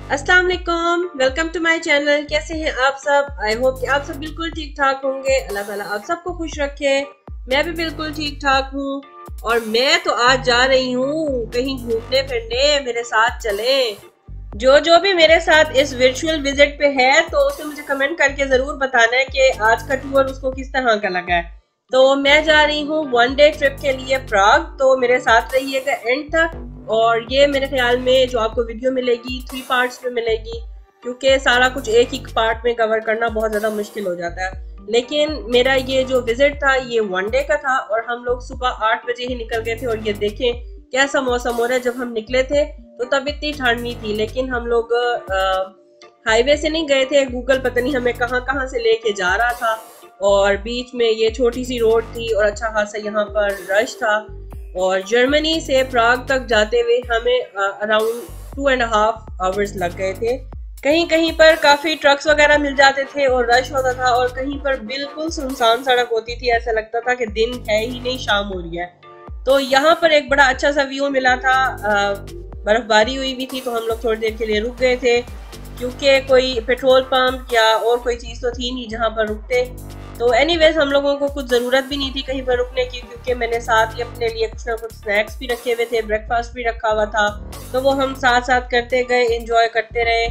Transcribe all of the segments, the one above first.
अस्सलाम वालेकुम, welcome to my channel. कैसे हैं आप सब? आई होप कि आप सब बिल्कुल ठीक ठाक होंगे। अल्लाह ताला आप सबको खुश रखे। मैं भी बिल्कुल ठीक ठाक हूँ और मैं तो आज जा रही हूँ कहीं घूमने फिरने, मेरे साथ चलें। जो भी मेरे साथ इस वर्चुअल विजिट पे है तो उसे मुझे कमेंट करके जरूर बताना है कि आज का टूर उसको किस तरह का लगा है। तो मैं जा रही हूँ 1 डे ट्रिप के लिए प्राग, तो मेरे साथ रहिएगा एंड तक। और ये मेरे ख्याल में जो आपको वीडियो मिलेगी 3 पार्ट्स में मिलेगी, क्योंकि सारा कुछ एक ही पार्ट में कवर करना बहुत ज़्यादा मुश्किल हो जाता है। लेकिन मेरा ये जो विजिट था ये 1 डे का था और हम लोग सुबह 8 बजे ही निकल गए थे। और ये देखें कैसा मौसम हो रहा है। जब हम निकले थे तो तब इतनी ठंड नहीं थी, लेकिन हम लोग हाईवे से नहीं गए थे। गूगल पता नहीं हमें कहाँ कहाँ से लेके जा रहा था और बीच में ये छोटी सी रोड थी और अच्छा खासा यहाँ पर रश था। और जर्मनी से प्राग तक जाते हुए हमें अराउंड 2.5 आवर्स लग गए थे। कहीं कहीं पर काफी ट्रक्स वगैरह मिल जाते थे और रश होता था, और कहीं पर बिल्कुल सुनसान सड़क होती थी। ऐसा लगता था कि दिन है ही नहीं, शाम हो रही है। तो यहाँ पर एक बड़ा अच्छा सा व्यू मिला था। बर्फबारी हुई भी थी तो हम लोग थोड़ी देर के लिए रुक गए थे, क्योंकि कोई पेट्रोल पंप या और कोई चीज़ तो थी नहीं जहाँ पर रुकते। तो एनीवेज हम लोगों को कुछ ज़रूरत भी नहीं थी कहीं पर रुकने की, क्योंकि मैंने साथ ही अपने लिए कुछ ना कुछ स्नैक्स भी रखे हुए थे, ब्रेकफास्ट भी रखा हुआ था। तो वो हम साथ साथ करते गए, एंजॉय करते रहे।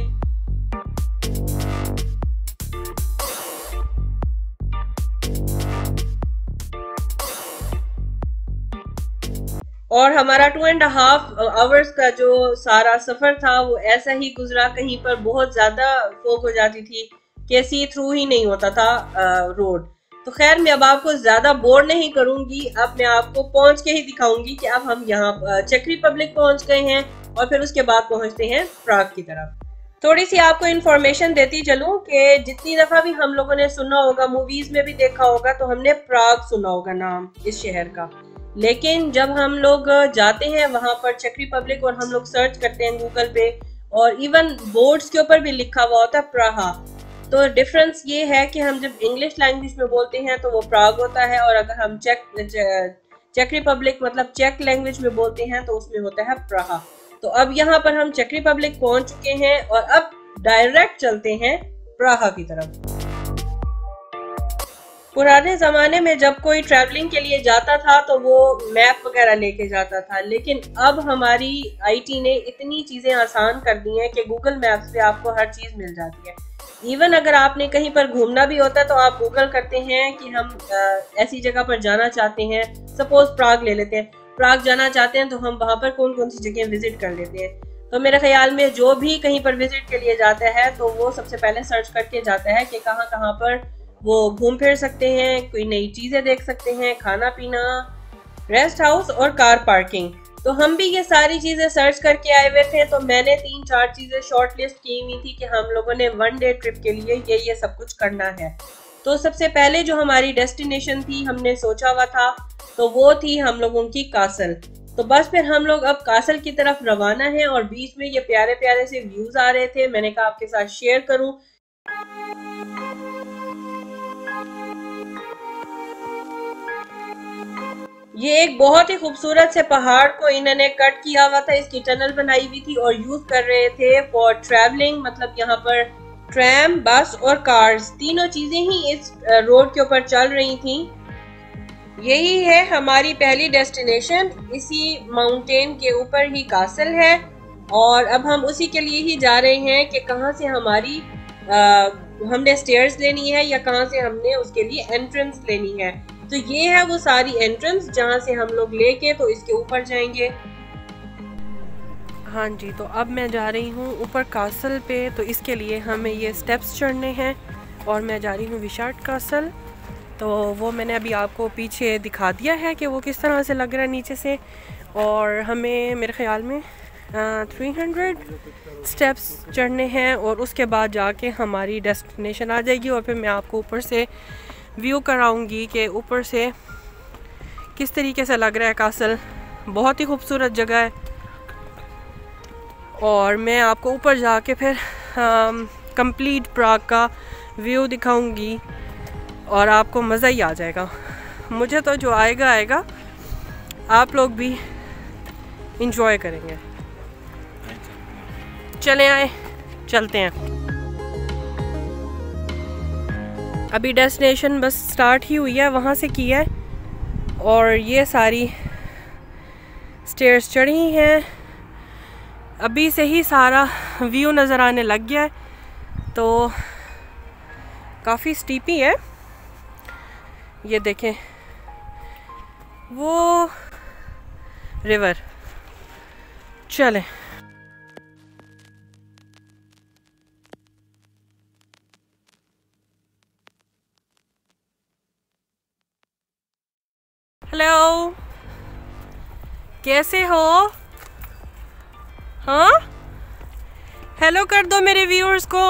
और हमारा 2.5 आवर्स का जो सारा सफर था वो ऐसा ही गुजरा। कहीं पर बहुत ज्यादा फोक हो जाती थी कि सी थ्रू ही नहीं होता था रोड। तो खैर मैं अब आपको ज्यादा बोर नहीं करूंगी, अब मैं आपको पहुंच के ही दिखाऊंगी कि अब हम यहाँ चेक रिपब्लिक पहुंच गए हैं और फिर उसके बाद पहुंचते हैं प्राग की तरफ। थोड़ी सी आपको इन्फॉर्मेशन देती चलूं कि जितनी दफा भी हम लोगों ने सुना होगा, मूवीज में भी देखा होगा, तो हमने प्राग सुना होगा नाम इस शहर का। लेकिन जब हम लोग जाते हैं वहां पर चेक रिपब्लिक और हम लोग सर्च करते हैं गूगल पे, और इवन बोर्ड्स के ऊपर भी लिखा हुआ होता है प्राहा। तो डिफरेंस ये है कि हम जब इंग्लिश लैंग्वेज में बोलते हैं तो वो प्राग होता है, और अगर हम चेक रिपब्लिक मतलब चेक लैंग्वेज में बोलते हैं तो उसमें होता है प्राहा। तो अब यहाँ पर हम चेक रिपब्लिक पहुंच चुके हैं और अब डायरेक्ट चलते हैं प्राहा की तरफ। पुराने जमाने में जब कोई ट्रैवलिंग के लिए जाता था तो वो मैप वगैरह लेके जाता था, लेकिन अब हमारी आईटी ने इतनी चीजें आसान कर दी हैं कि गूगल मैप्स पे आपको हर चीज मिल जाती है। इवन अगर आपने कहीं पर घूमना भी होता है तो आप गूगल करते हैं कि हम ऐसी जगह पर जाना चाहते हैं। सपोज प्राग ले लेते हैं, प्राग जाना चाहते हैं तो हम वहां पर कौन कौन सी जगह विजिट कर लेते हैं। तो मेरे ख्याल में जो भी कहीं पर विजिट के लिए जाता है तो वो सबसे पहले सर्च करके जाता है कि कहाँ कहाँ पर वो घूम फिर सकते हैं, कोई नई चीजें देख सकते हैं, खाना पीना, रेस्ट हाउस और कार पार्किंग। तो हम भी ये सारी चीजें सर्च करके आए हुए थे। तो मैंने 3-4 चीजें शॉर्ट लिस्ट की हुई थी कि हम लोगों ने 1 डे ट्रिप के लिए ये सब कुछ करना है। तो सबसे पहले जो हमारी डेस्टिनेशन थी हमने सोचा हुआ था तो वो थी हम लोगों की कासल। तो बस फिर हम लोग अब कासल की तरफ रवाना है और बीच में ये प्यारे प्यारे से व्यूज आ रहे थे, मैंने कहा आपके साथ शेयर करूं। ये एक बहुत ही खूबसूरत से पहाड़ को इन्होंने कट किया हुआ था, इसकी टनल बनाई हुई थी और यूज कर रहे थे फॉर ट्रैवलिंग। मतलब यहाँ पर ट्रैम, बस और कार्स तीनों चीजें ही इस रोड के ऊपर चल रही थी। यही है हमारी पहली डेस्टिनेशन, इसी माउंटेन के ऊपर ही कासल है। और अब हम उसी के लिए ही जा रहे हैं कि कहाँ से हमारी हमने स्टेयर्स लेनी है या कहाँ से हमने उसके लिए एंट्रेंस लेनी है। तो ये है वो सारी एंट्रेंस जहाँ से हम लोग लेके तो इसके ऊपर जाएंगे। हाँ जी, तो अब मैं जा रही हूँ ऊपर कासल पे, तो इसके लिए हमें ये स्टेप्स चढ़ने हैं और मैं जा रही हूँ विशाट कासल। तो वो मैंने अभी आपको पीछे दिखा दिया है कि वो किस तरह से लग रहा है नीचे से। और हमें मेरे ख्याल में 300 स्टेप्स चढ़ने हैं और उसके बाद जाके हमारी डेस्टिनेशन आ जाएगी। और फिर मैं आपको ऊपर से व्यू कराऊंगी कि ऊपर से किस तरीके से लग रहा है कासल। बहुत ही खूबसूरत जगह है और मैं आपको ऊपर जाके फिर कंप्लीट प्राग का व्यू दिखाऊंगी और आपको मज़ा ही आ जाएगा। मुझे तो जो आएगा आएगा, आप लोग भी इंजॉय करेंगे। चले आए। चलते हैं। अभी डेस्टिनेशन बस स्टार्ट ही हुई है, वहाँ से की है और ये सारी स्टेयर्स चढ़ी हैं। अभी से ही सारा व्यू नज़र आने लग गया है, तो काफ़ी स्टीपी है। ये देखें वो रिवर। चलें। हेलो, कैसे हो? हाँ, हेलो कर दो मेरे व्यूअर्स को,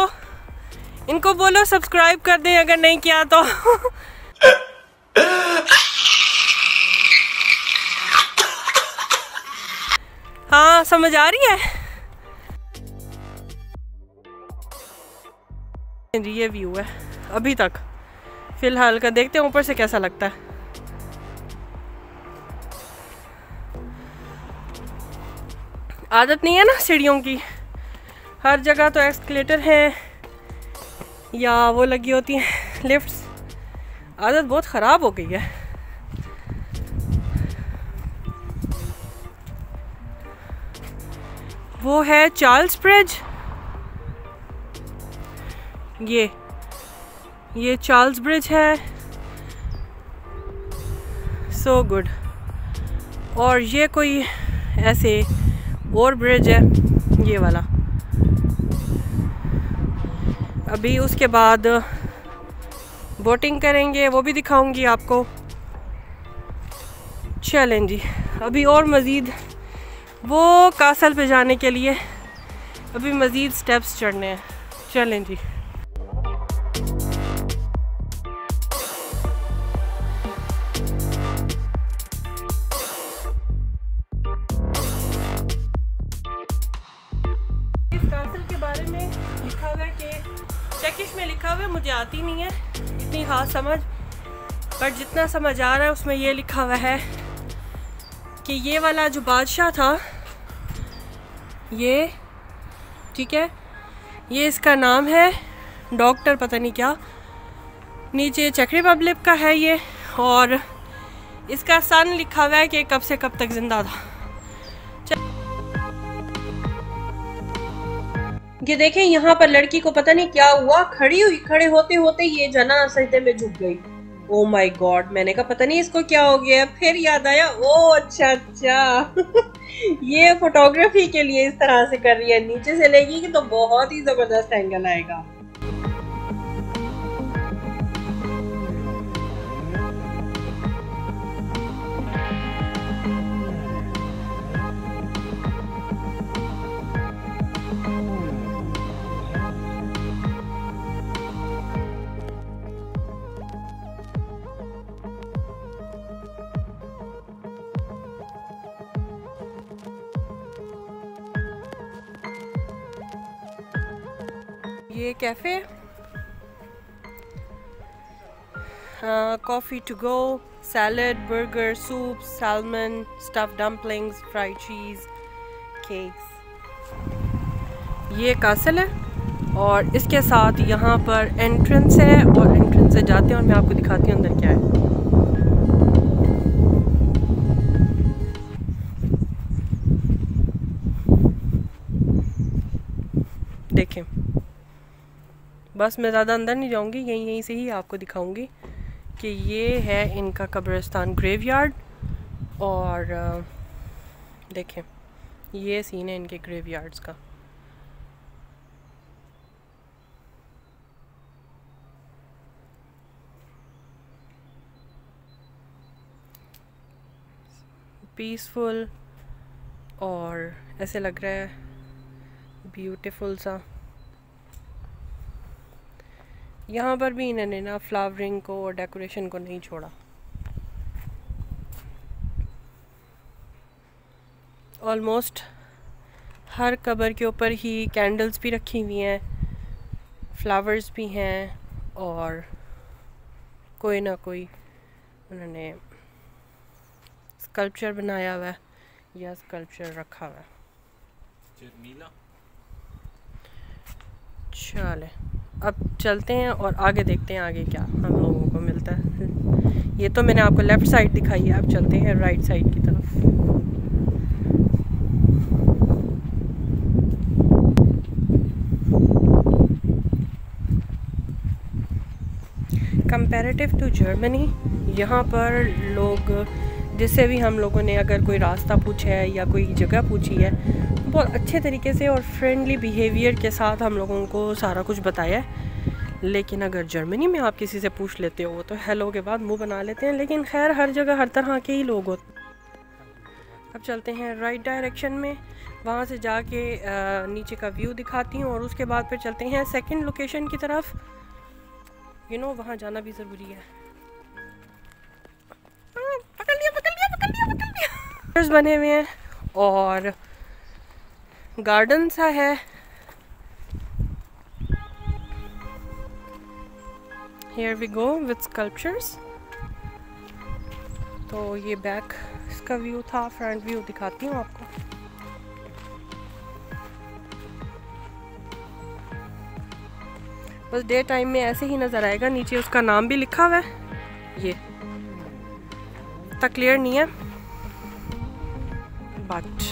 इनको बोलो सब्सक्राइब कर दें अगर नहीं किया तो। हाँ, समझ आ रही है? ये व्यू है अभी तक फिलहाल का, देखते हैं ऊपर से कैसा लगता है। आदत नहीं है ना सीढ़ियों की, हर जगह तो एस्केलेटर है या वो लगी होती हैं लिफ्ट्स। आदत बहुत ख़राब हो गई है। वो है चार्ल्स ब्रिज, ये चार्ल्स ब्रिज है। So good. और ये कोई ऐसे और ब्रिज है ये वाला। अभी उसके बाद बोटिंग करेंगे, वो भी दिखाऊंगी आपको। चलें जी, अभी और मज़ीद वो कासल पे जाने के लिए अभी मज़ीद स्टेप्स चढ़ने हैं। चलें जी। इस कासल के बारे में लिखा हुआ है कि टर्किश में लिखा हुआ है, मुझे आती नहीं है इतनी खास समझ, पर जितना समझ आ रहा है उसमें ये लिखा हुआ है कि ये वाला जो बादशाह था, ये ठीक है, ये इसका नाम है डॉक्टर पता नहीं क्या, नीचे चेक रिपब्लिक का है ये, और इसका सन लिखा हुआ है कि कब से कब तक जिंदा था। ये देखें, यहाँ पर लड़की को पता नहीं क्या हुआ, खड़े होते होते ये जना सजदे में झुक गई। ओ माय गॉड, मैंने कहा पता नहीं इसको क्या हो गया। फिर याद आया, ओ अच्छा ये फोटोग्राफी के लिए इस तरह से कर रही है, नीचे से लेगी कि तो बहुत ही जबरदस्त एंगल आएगा। ये cafe, coffee to go, salad, burger, soup, salmon, stuff dumplings, fried cheese, cakes. ये कासल है और इसके साथ यहाँ पर एंट्रेंस है, और एंट्रेंस से जाते हैं और मैं आपको दिखाती हूँ अंदर क्या है। देखें, बस मैं ज़्यादा अंदर नहीं जाऊंगी, यहीं से ही आपको दिखाऊंगी कि ये है इनका कब्रिस्तान ग्रेवयार्ड। और देखें, ये सीन है इनके ग्रेवयार्ड्स का। पीसफुल और ऐसे लग रहा है ब्यूटीफुल सा। यहाँ पर भी इन्होंने ना फ्लावरिंग को और डेकोरेशन को नहीं छोड़ा। ऑलमोस्ट हर कबर के ऊपर ही कैंडल्स भी रखी हुई हैं, फ्लावर्स भी हैं, और कोई ना कोई उन्होंने स्कल्पचर बनाया हुआ है या स्कल्पचर रखा हुआ है। चले अब चलते हैं और आगे देखते हैं आगे क्या हम लोगों को मिलता है। ये तो मैंने आपको लेफ़्ट साइड दिखाई है, अब चलते हैं राइट साइड की तरफ। कंपैरेटिव टू जर्मनी, यहाँ पर लोग जिससे भी हम लोगों ने अगर कोई रास्ता पूछा है या कोई जगह पूछी है, बहुत अच्छे तरीके से और फ्रेंडली बिहेवियर के साथ हम लोगों को सारा कुछ बताया है। लेकिन अगर जर्मनी में आप किसी से पूछ लेते हो तो हेलो के बाद मुंह बना लेते हैं, लेकिन खैर हर जगह हर तरह के ही लोग होते। अब चलते हैं राइट डायरेक्शन में, वहाँ से जाके नीचे का व्यू दिखाती हूँ और उसके बाद फिर चलते हैं सेकंड लोकेशन की तरफ। वहाँ जाना भी ज़रूरी है। पकड़ लिया। बने हुए हैं और गार्डन सा है। Here we go with sculptures। तो ये बैक इसका व्यू था, फ्रंट व्यू दिखाती हूँ आपको। बस डे टाइम में ऐसे ही नज़र आएगा। नीचे उसका नाम भी लिखा हुआ है, ये इतना क्लियर नहीं है बट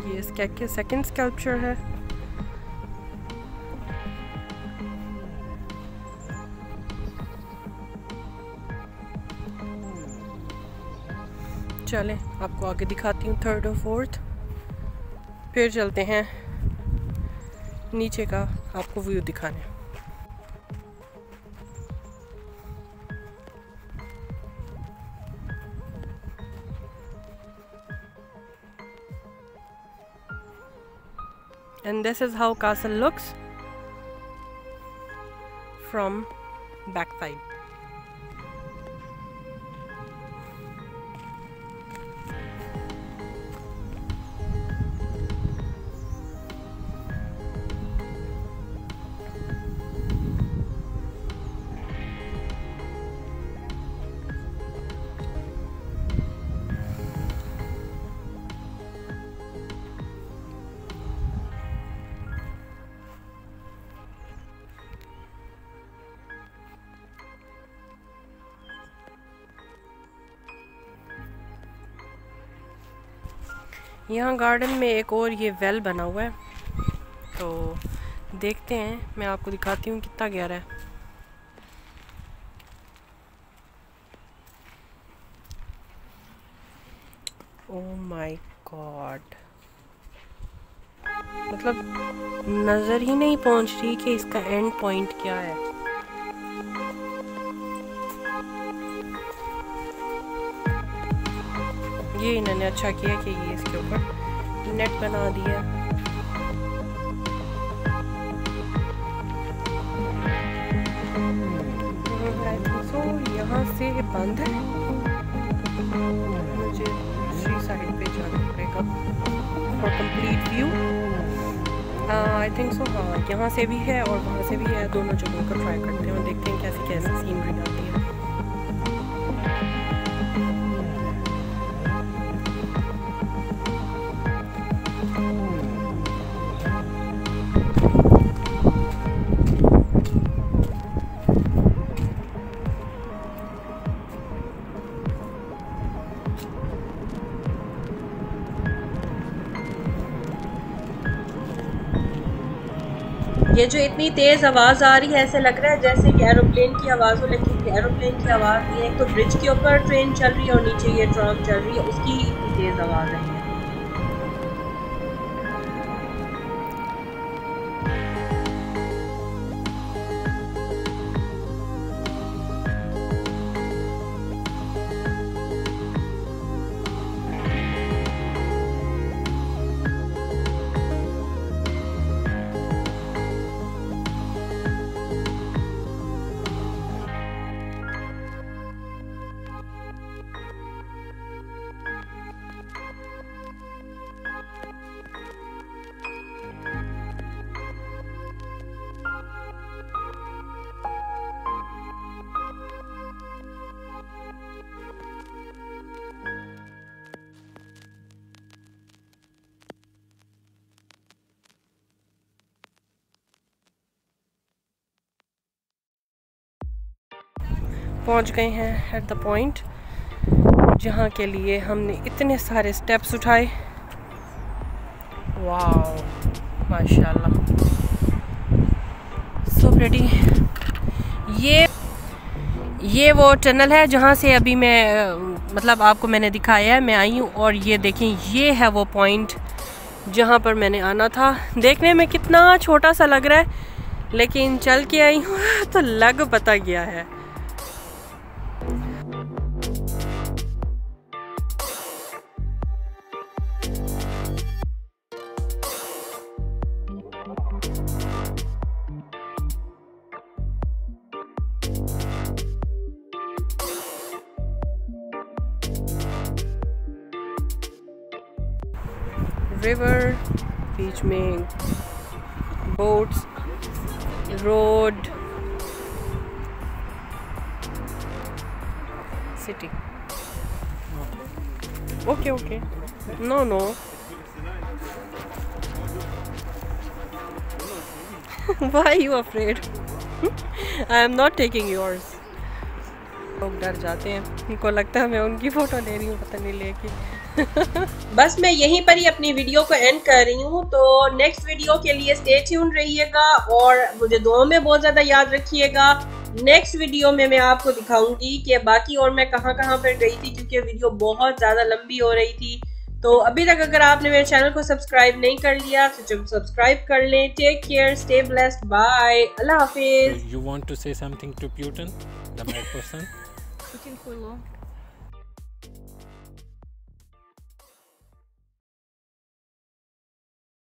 ये इसका सेकंड स्कल्पचर है। चलें आपको आगे दिखाती हूँ थर्ड और फोर्थ, फिर चलते हैं नीचे का आपको व्यू दिखाने। And this is how castle looks from backside। यहाँ गार्डन में एक और ये वेल बना हुआ है, तो देखते हैं, मैं आपको दिखाती हूँ कितना गहरा है। ओह माय गॉड, मतलब नज़र ही नहीं पहुँच रही कि इसका एंड पॉइंट क्या है। ये इन्होंने अच्छा किया कि ये इसके ऊपर नेट बना दिया। तो यहाँ से बंद है, मुझे दूसरी साइड पे जाना पड़ेगा for complete view. I think so, हाँ यहाँ से भी है और वहाँ से भी है, दोनों जगहों को ट्राई करते हैं और देखते हैं कैसी कैसी सीनरी आती है। ये जो इतनी तेज़ आवाज़ आ रही है, ऐसे लग रहा है जैसे कि एरोप्लेन की आवाज़ हो, लेकिन एरोप्लेन की आवाज़ नहीं है। तो ब्रिज के ऊपर ट्रेन चल रही है और नीचे ये ट्रक चल रही है, उसकी इतनी तेज़ आवाज़ है। पहुंच गए हैं एट द पॉइंट जहाँ के लिए हमने इतने सारे स्टेप्स उठाए। वाओ माशाल्लाह, सो प्रेटी। ये वो टनल है जहाँ से अभी मैं मतलब आपको मैंने दिखाया है, मैं आई हूँ। और ये देखें, ये है वो पॉइंट जहाँ पर मैंने आना था। देखने में कितना छोटा सा लग रहा है, लेकिन चल के आई हूँ तो लग पता गया है। रिवर, बीच में boats, road, city. Okay okay, no no why you afraid? I am not taking yours. लोग डर जाते हैं, उनको लगता है मैं उनकी फोटो ले रही हूँ, पता नहीं लेके। बस मैं यहीं पर ही अपनी वीडियो को एंड कर रही हूँ। तो नेक्स्ट वीडियो के लिए स्टे ट्यून रहिएगा और मुझे दुआ में बहुत ज्यादा याद रखिएगा। नेक्स्ट वीडियो में मैं आपको दिखाऊंगी कि बाकी और मैं कहाँ कहाँ पर गई थी, क्योंकि वीडियो बहुत ज्यादा लंबी हो रही थी। तो अभी तक अगर आपने मेरे चैनल को सब्सक्राइब नहीं कर लिया तो सब्सक्राइब कर लें। Take care, stay blessed, bye, अल्लाह हाफिज। You want to say something to Putin, the mad person? Putin хуйло.